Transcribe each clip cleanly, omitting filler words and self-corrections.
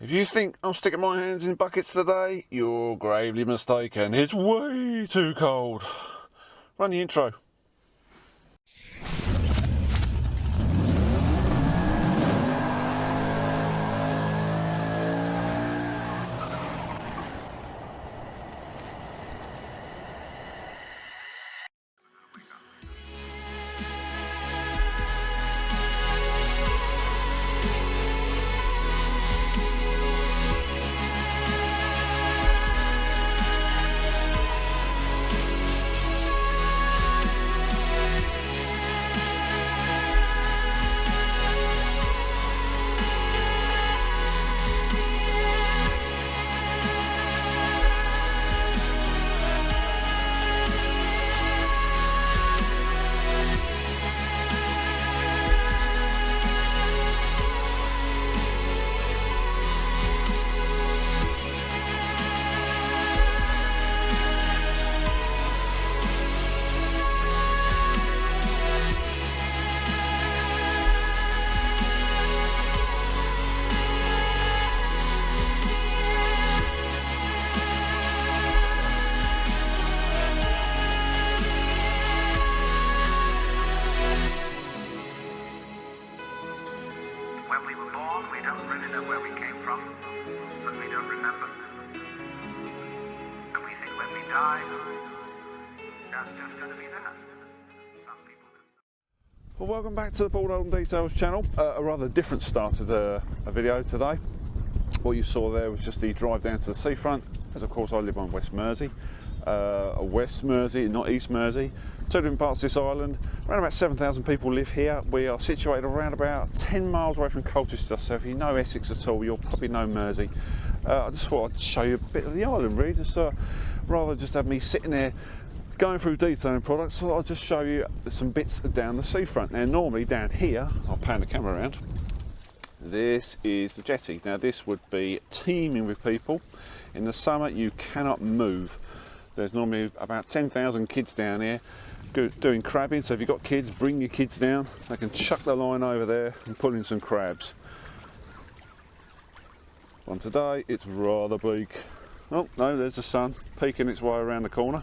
If you think I'm sticking my hands in buckets today, you're gravely mistaken. It's way too cold. Run the intro. When we were born, we don't really know where we came from, but we don't remember. And we think when we die, that's just going to be that. Some people do. Well, welcome back to the Dolden Details channel. A rather different start to the video today. What you saw there was just the drive down to the seafront, as of course I live on West Mersey. West Mersey, not East Mersey. Two different parts of this island. Around about 7,000 people live here. We are situated around about 10 miles away from Colchester, so if you know Essex at all, you'll probably know Mersey. I just thought I'd show you a bit of the island, really, just rather just have me sitting there going through detailing products. So I'll just show you some bits down the seafront. Now, normally down here, I'll pan the camera around. This is the jetty. Now, this would be teeming with people. In the summer, you cannot move. There's normally about 10,000 kids down here doing crabbing, so if you've got kids, bring your kids down. They can chuck the line over there and pull in some crabs. On today, it's rather bleak. Oh no, there's the sun peeking its way around the corner.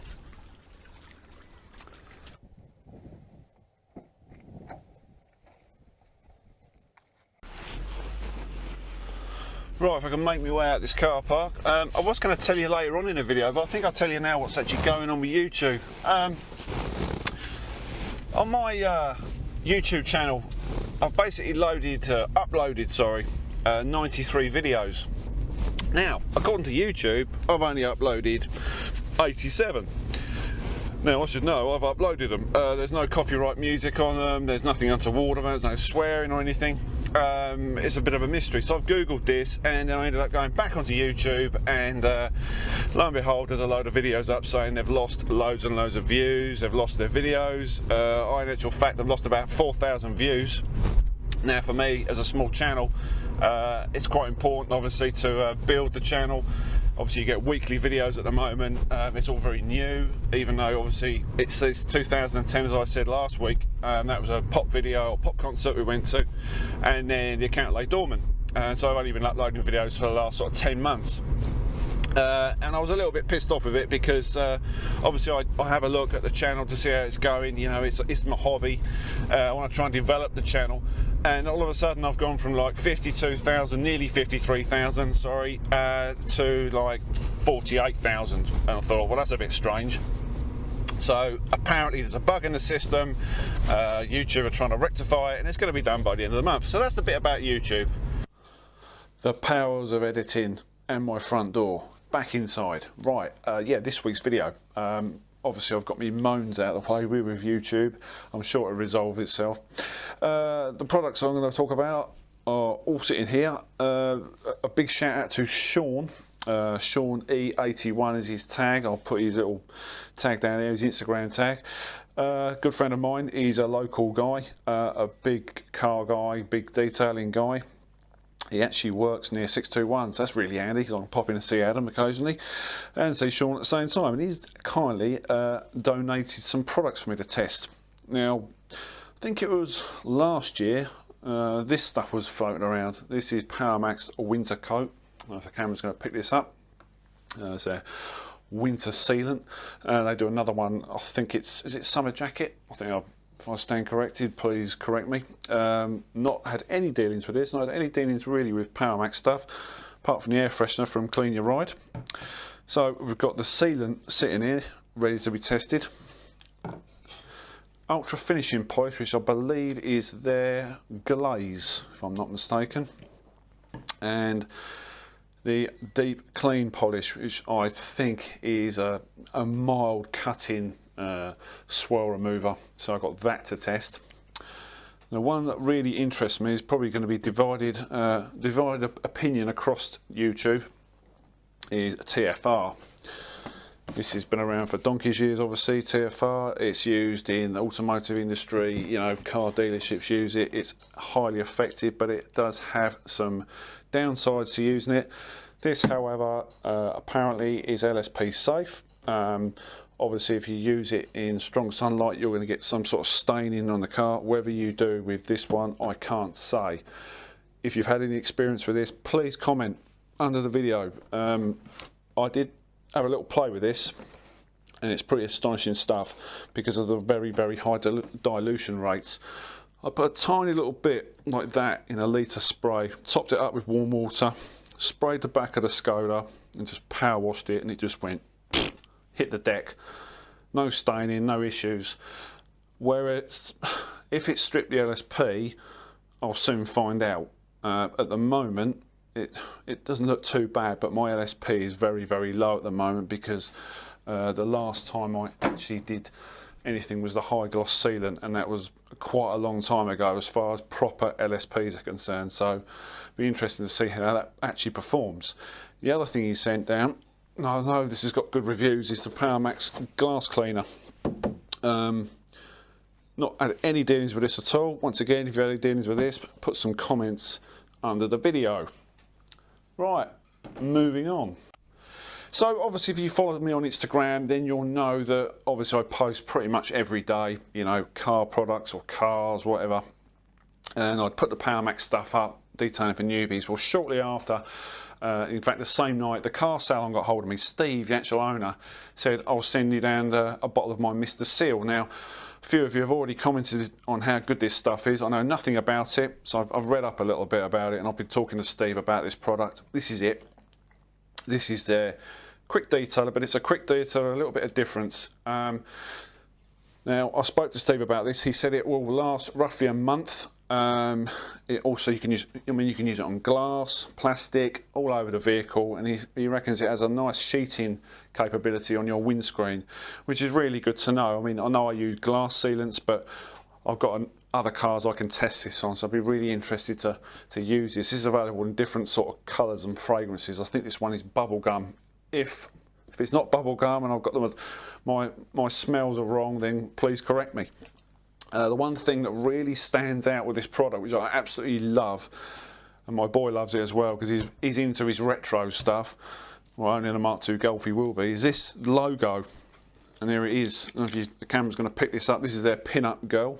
Right, if I can make my way out this car park. I was going to tell you later on in the video, but I think I'll tell you now what's actually going on with YouTube. On my YouTube channel, I've basically uploaded 93 videos. Now, according to YouTube, I've only uploaded 87. Now, I should know, I've uploaded them. There's no copyright music on them, there's nothing untoward, there's no swearing or anything. It's a bit of a mystery, so I've googled this and then I ended up going back onto YouTube, and lo and behold, there's a load of videos up saying they've lost loads and loads of views, they've lost their videos. In actual fact, they've lost about 4,000 views. Now, for me, as a small channel, it's quite important, obviously, to build the channel. Obviously, you get weekly videos at the moment. It's all very new, even though obviously it says 2010, as I said last week. That was a pop video or pop concert we went to, and then the account lay dormant. So I've only been uploading videos for the last sort of 10 months. And I was a little bit pissed off with it because obviously I have a look at the channel to see how it's going. You know, it's my hobby. I want to try and develop the channel, and all of a sudden I've gone from like 52,000, nearly 53,000, sorry, to like 48,000, and I thought, well, that's a bit strange. So apparently there's a bug in the system. YouTube are trying to rectify it, and it's going to be done by the end of the month. So that's the bit about YouTube. The powers of editing and my front door. Back inside. Right, yeah, this week's video. Obviously I've got my moans out of the way with YouTube. I'm sure it'll resolve itself. The products I'm going to talk about are all sitting here. A big shout out to Sean. Sean E81 is his tag. I'll put his little tag down there, his Instagram tag. Good friend of mine. He's a local guy, a big car guy, big detailing guy. He actually works near 621, so that's really handy because I can pop in and see Adam occasionally and see Sean at the same time. And he's kindly donated some products for me to test. Now, I think it was last year, this stuff was floating around. This is Power Max Winter Coat. don't know if the camera's going to pick this up. It's a winter sealant. They do another one, I think is it summer jacket? I think if I stand corrected, please correct me. Not had any dealings with this, not had any dealings really with PowerMax stuff, apart from the air freshener from Clean Your Ride. So we've got the sealant sitting here, ready to be tested. Ultra finishing polish, which I believe is their glaze, if I'm not mistaken. And the deep clean polish, which I think is a mild cutting swirl remover. So I've got that to test. The one that really interests me is probably going to be divided opinion across YouTube is TFR. This has been around for donkey's years, obviously. TFR, it's used in the automotive industry, you know, car dealerships use it. It's highly effective, but it does have some downsides to using it. This, however, apparently is LSP safe. Obviously, if you use it in strong sunlight, you're going to get some sort of staining on the car. Whether you do with this one, I can't say. If you've had any experience with this, please comment under the video. I did have a little play with this, and it's pretty astonishing stuff because of the very, very high dilution rates. I put a tiny little bit like that in a litre spray, topped it up with warm water, sprayed the back of the Skoda and just power washed it, and it just went hit the deck. No staining, no issues. Whereas if it stripped the LSP, I'll soon find out. At the moment it doesn't look too bad, but my LSP is very, very low at the moment because the last time I actually did anything was the high gloss sealant, and that was quite a long time ago as far as proper LSPs are concerned. So it'll be interesting to see how that actually performs. The other thing he sent down, and I know this has got good reviews, is the PowerMax glass cleaner. Not had any dealings with this at all. Once again, if you had any dealings with this, put some comments under the video. Right, moving on. So obviously if you follow me on Instagram, then you'll know that obviously I post pretty much every day, you know, car products or cars, whatever. And I'd put the PowerMax stuff up, detailing for newbies. Well, shortly after, in fact the same night, the car salon got hold of me. Steve, the actual owner, said, I'll send you down a bottle of my Mr. Seal. Now, a few of you have already commented on how good this stuff is. I know nothing about it, so I've read up a little bit about it, and I've been talking to Steve about this product. This is it. This is their quick detailer, but it's a quick detailer, a little bit of difference. Now, I spoke to Steve about this. He said it will last roughly a month. It also, you can use it on glass, plastic, all over the vehicle, and he reckons it has a nice sheeting capability on your windscreen, which is really good to know. I mean, I know I use glass sealants, but I've got other cars I can test this on, so I'd be really interested to use this. This is available in different sort of colours and fragrances. I think this one is bubblegum. If it's not bubblegum and I've got them, my smells are wrong, then please correct me. The one thing that really stands out with this product, which I absolutely love, and my boy loves it as well because he's into his retro stuff, well, only in a Mark II Golf he will be, is this logo. And here it is. I don't know if the camera's going to pick this up. This is their pin-up girl.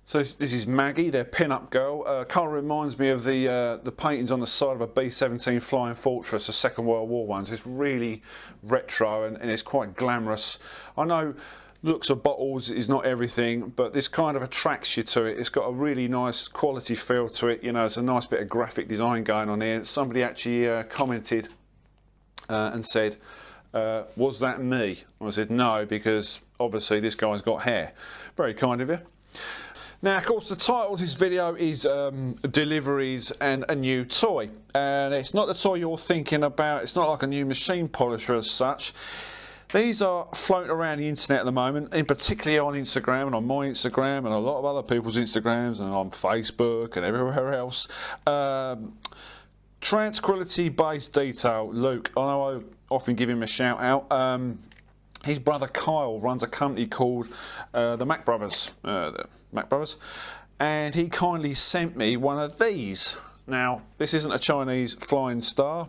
So this is Maggie, their pin-up girl. Kind of reminds me of the paintings on the side of a B-17 Flying Fortress, a Second World War one. So it's really retro and it's quite glamorous. I know looks of bottles is not everything, but this kind of attracts you to it. It's got a really nice quality feel to it. You know, it's a nice bit of graphic design going on here. Somebody actually commented and said, was that me? I said no, because obviously this guy's got hair. Very kind of you. Now, of course, the title of this video is Deliveries and a New Toy. And it's not the toy you're thinking about. It's not like a new machine polisher as such. These are floating around the internet at the moment, in particularly on Instagram and on my Instagram and a lot of other people's Instagrams and on Facebook and everywhere else. Tranquility Based Detail. Luke, I know I often give him a shout out. His brother Kyle runs a company called the Mac Brothers, and he kindly sent me one of these. Now, this isn't a Chinese flying star.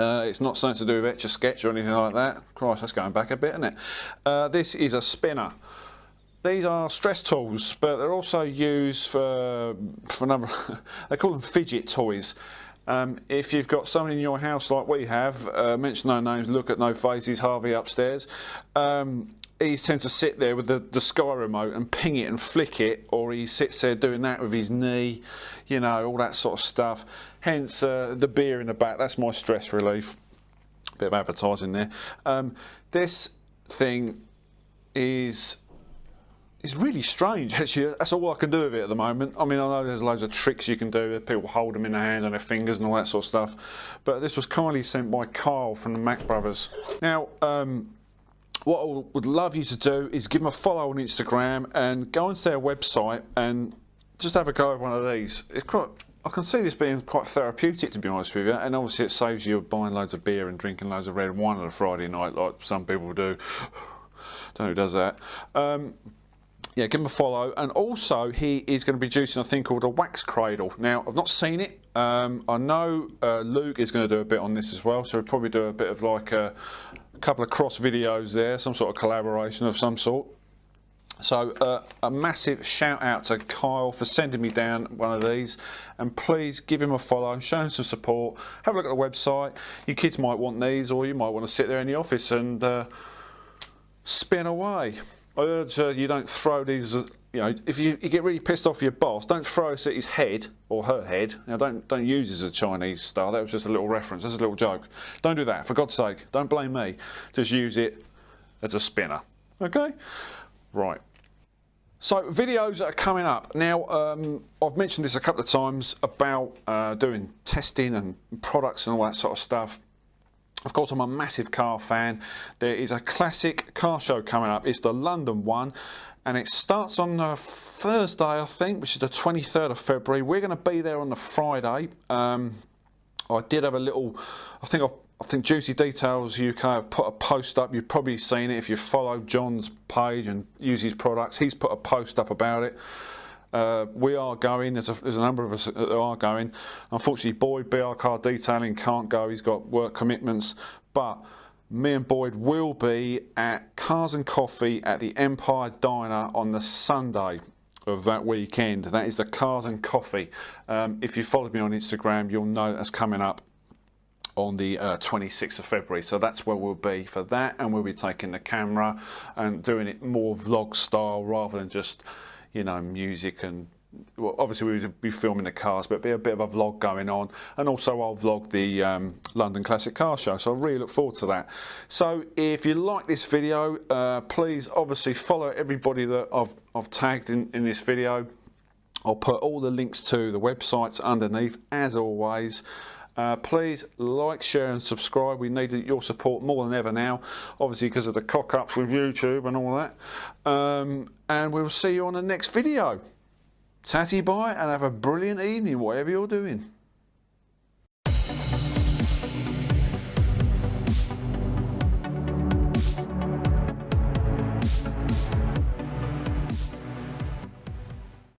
It's not something to do with Etch-a-Sketch or anything like that. Christ, that's going back a bit, isn't it? This is a spinner. These are stress tools, but they're also used for another. They call them fidget toys. If you've got someone in your house like we have, mention no names, look at no faces, Harvey upstairs, he tends to sit there with the Sky remote and ping it and flick it, or he sits there doing that with his knee, you know, all that sort of stuff. Hence the beer in the back, that's my stress relief. Bit of advertising there. This thing is really strange, actually. That's all I can do with it at the moment. I mean, I know there's loads of tricks you can do. People hold them in their hands and their fingers and all that sort of stuff. But this was kindly sent by Kyle from the Mac Brothers. Now, what I would love you to do is give them a follow on Instagram and go onto their website and just have a go at one of these. It's quite, I can see this being quite therapeutic, to be honest with you, and obviously it saves you buying loads of beer and drinking loads of red wine on a Friday night like some people do. Don't know who does that. Yeah, give him a follow. And also, he is going to be juicing a thing called a wax cradle. Now, I've not seen it. I know Luke is going to do a bit on this as well, so we'll probably do a bit of like a couple of cross videos there, some sort of collaboration of some sort. So a massive shout out to Kyle for sending me down one of these, and please give him a follow and show him some support. Have a look at the website. Your kids might want these, or you might want to sit there in the office and spin away. I urge you don't throw these, you know, if you get really pissed off your boss, don't throw this at his head or her head. Now don't use this as a Chinese style, that was just a little reference, that's a little joke. Don't do that, for God's sake, don't blame me. Just use it as a spinner, okay? Right. So videos that are coming up. Now, I've mentioned this a couple of times about doing testing and products and all that sort of stuff. Of course, I'm a massive car fan. There is a classic car show coming up. It's the London one, and it starts on Thursday, I think, which is the 23rd of February. We're going to be there on the Friday. I did have a little, I think Juicy Details UK have put a post up. You've probably seen it if you follow John's page and use his products. He's put a post up about it. We are going, there's a number of us that are going. Unfortunately, Boyd, BR Car Detailing, can't go, he's got work commitments, but me and Boyd will be at Cars and Coffee at the Empire Diner on the Sunday of that weekend. That is the Cars and Coffee. If you followed me on Instagram, you'll know that's coming up on the 26th of February, so that's where we'll be for that, and we'll be taking the camera and doing it more vlog style rather than just, you know, music. And well, obviously we would be filming the cars, but be a bit of a vlog going on, and also I'll vlog the London Classic Car Show, so I really look forward to that. So if you like this video, please obviously follow everybody that I've tagged in this video. I'll put all the links to the websites underneath as always. Please like, share and subscribe. We need your support more than ever now, obviously because of the cock-ups with YouTube and all that. And we'll see you on the next video. Tatty bye and have a brilliant evening, whatever you're doing.